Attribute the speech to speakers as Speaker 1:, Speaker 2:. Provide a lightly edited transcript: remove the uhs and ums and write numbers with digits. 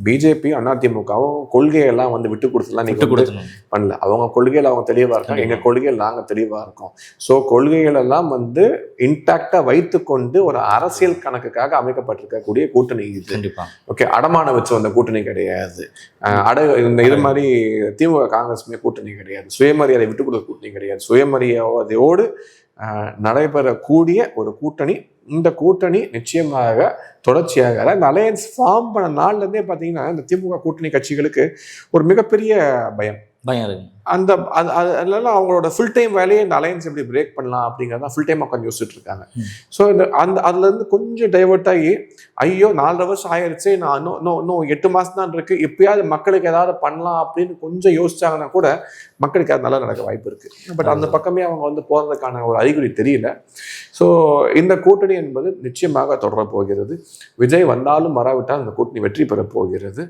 Speaker 1: BJP அதிமுகவும் கொள்கையெல்லாம் வந்து விட்டு கொடுத்துலாம் நீங்க பண்ணல. அவங்க கொள்கையில் அவங்க தெளிவா இருக்காங்க, எங்க கொள்கையில் நாங்க தெளிவா இருக்கோம். ஸோ கொள்கைகள் எல்லாம் வந்து இன்டாக்டா வைத்துக்கொண்டு ஒரு அரசியல் கணக்குக்காக அமைக்கப்பட்டிருக்கக்கூடிய கூட்டணி இது. ஓகே, அடமான வச்சு வந்த கூட்டணி கிடையாது. இந்த இது மாதிரி திமுக காங்கிரஸ் கூட்டணி கிடையாது. சுயமரியாதை விட்டு கொடுத்த கூட்டணி கிடையாது. சுயமரியாதையோடு நடைபெறக்கூடிய ஒரு கூட்டணி. இந்த கூட்டணி நிச்சயமாக தொடர்ச்சியாக இந்த அலையன்ஸ் ஃபார்ம் பண்ண நாள்ல இருந்தே பாத்தீங்கன்னா இந்த திமுக கூட்டணி கட்சிகளுக்கு ஒரு மிகப்பெரிய பயம் இருக்கு. அந்த அதனால அவங்களோட ஃபுல் டைம் வேலையை இந்த அலையன்ஸ் எப்படி பிரேக் பண்ணலாம் அப்படிங்கிறத ஃபுல் டைம் உட்காந்து யோசிச்சுட்டு இருக்காங்க. ஸோ அதுல இருந்து கொஞ்சம் டைவர்ட் ஆகி ஐயோ 4 வருஷம் ஆயிடுச்சு, நான் இன்னும் 8 மாசம் தான் இருக்கு, எப்பயாவது மக்களுக்கு ஏதாவது பண்ணலாம் அப்படின்னு கொஞ்சம் யோசிச்சாங்கன்னா கூட மக்களுக்கு அது நல்லா நடக்க வாய்ப்பு இருக்கு. பட் அந்த பக்கமே அவங்க வந்து போறதுக்கான ஒரு அறிகுறி தெரியல. ஸோ இந்த கூட்டணி என்பது நிச்சயமாக தொடர போகிறது. விஜய் வந்தாலும் வராவிட்டால் இந்த கூட்டணி வெற்றி பெற போகிறது.